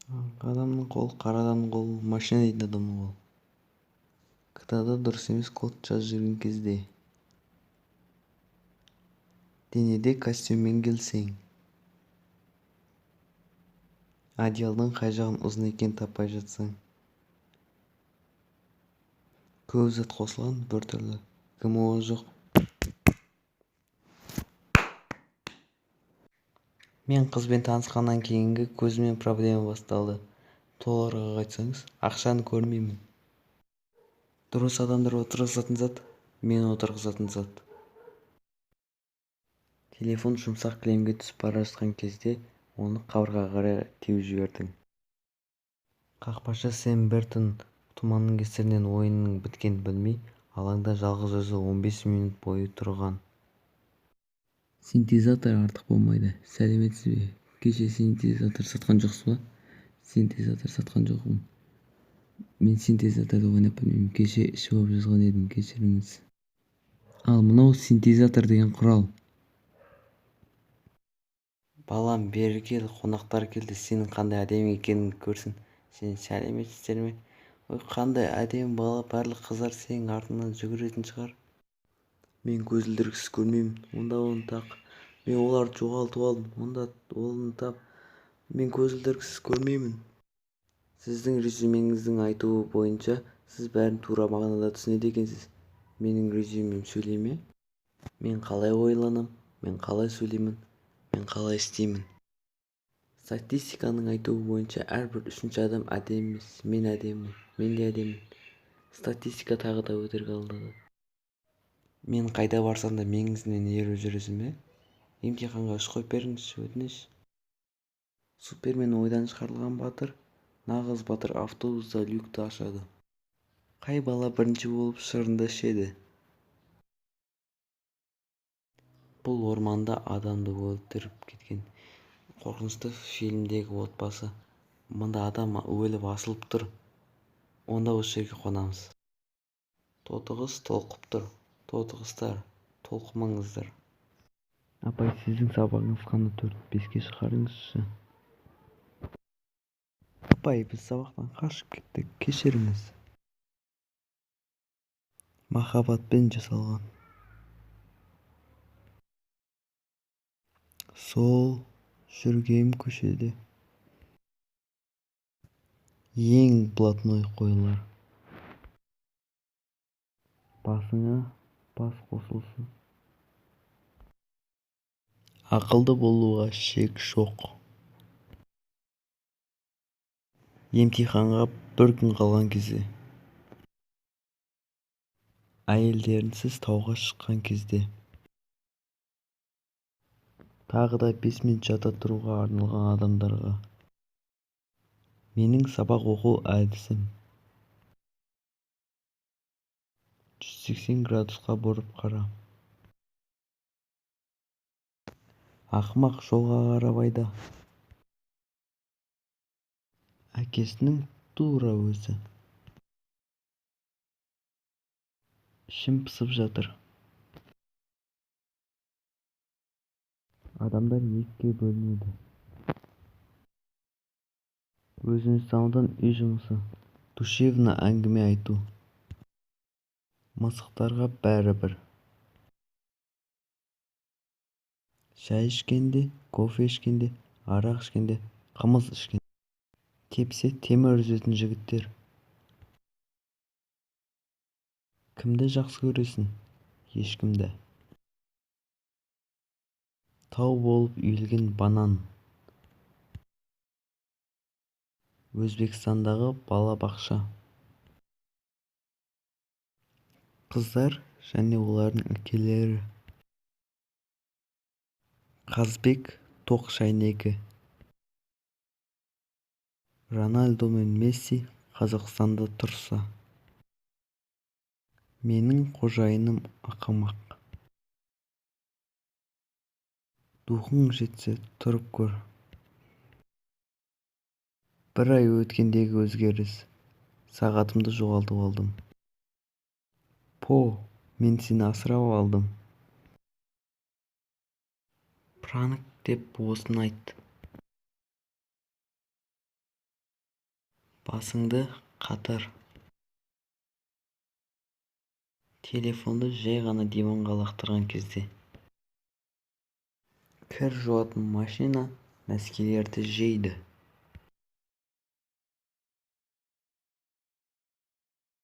Адамның қолы қара адамның қолы машина дейтін адамның қолы. Кітапта дұрыс емес код жазып жүрген кезде денеде костюммен келсең, одеялдың қай жағын ұзын екенін таппай жатсаң, көп зат қосылған біртүрлі ГМО жоқ. Мен қызбен танысқаннан кейінгі көзіммен проблема басталды. Толығырақ айтсаңыз, ақшаны көрмеймін. Дұрыс адамдар отырғызатын зат, мен отырғызатын зат. Телефон жұмсақ кілемге түсіп бара жатқан кезде оны қабырғаға қарай теуіп жібердің. Қақпашы Сэм Бертон тұманның кесірінен ойынның біткенін білмей, алаңда жалғыз өзі 15 минут бойы тұрған. Синтезатор артық болмайды. Сәлеметсіз бе? Кеше синтезатор сатқан жоқсыз ба? Синтезатор сатқан жоқпын. Мен синтезаторды ойнап білмеймін. Кеше ішіп алып жазған едім, кешіріңіз. Ал мынау синтезатор деген құрал. Балам, бері кел, қонақтар келді. Сенің қандай әдемі екенін көрсін. Сен сәлеметсіздер ме? Ой, қандай әдемі бала, барлық қыздар сенің артыңнан жүгіретін шығар. Мен көзілдіріксіз көрмеймін. Онда оны тақ. Мен оларды жоғалтып алдым. Онда оны тап. Мен көзілдіріксіз көрмеймін. Сіздің резюмеңіздің айтуы бойынша сіз бәрін тура мағынада түсінеді екенсіз. Менің резюмем сөйлей ме? Мен қалай ойланам? Мен қалай сөйлеймін? Мен қалай істеймін? Статистиканың айтуы бойынша әрбір үшінші адам әдемі емес. Мен әдемімін. Мен де әдемімін. Статистика тағы да өтірік алдады. Мен қайда барсам да менің ізімнен еріп жүресің бе? Емтиханға үш қойып беріңізші, өтініш. Супермен ойдан шығарылған батыр, нағыз батыр автобуста люкті ашады. Қай бала бірінші болып шырынды ішеді? Бұл орманда адамды өлтіріп кеткен қорқынышты фильмдегі отбасы. Мұнда адам өліп асылып тұр. Онда осы жерге қонамыз. Тотығыс толқып тұр. Тотығыстар, толқымаңыздар. Апай, сіздің сабағыңыз қана 4-5-ке шығарыңызшы. Апай, біз сабақтан қашып кеттік, кешіріңіз. Махаббатпен жасалған. Сол жүргем көшеде. Ең блатной қойлар. Басыңа бас қосылсын. Ақылды болуға шек жоқ. Емтиханға бір күн қалған кезде. Әйелдерінсіз тауға шыққан кезде. Тағы да 5 минут жата тұруға арналған адамдарға. Менің сабақ оқу әдісім. 180 градусқа бұрып қара. Ақымақ жолға қарап айда. Әкесінің тура өзі. Ішім пысып жатыр. Адамдар екіге бөлінеді. Өзіңіз танудан үй жұмысы. Душевно әңгіме айту. Мысықтарға бәрі бір. Шай ішкенде, кофе ішкенде, арақ ішкенде, қымыз ішкенде. Тепсе темір үзетін жігіттер. Кімді жақсы көресің? Ешкімді. Тау болып үйілген банан. Өзбекстандағы балабақша. Қыздар және олардың әкелері. Қазбек тоқ шайнегі. Рональдо мен Месси Қазақстанда тұрса. Менің қожайыным ақымақ. Духың жетсе тұрып көр. Бір ай өткендегі өзгеріс. Сағатымды жоғалтып алдым. Мен сені асырап алдым. Пранк деп осыны айт. басыңды қатыр. Телефонды жай ғана диванға лақтырған кезде. Кір жуатын машина нәскилерді жейді.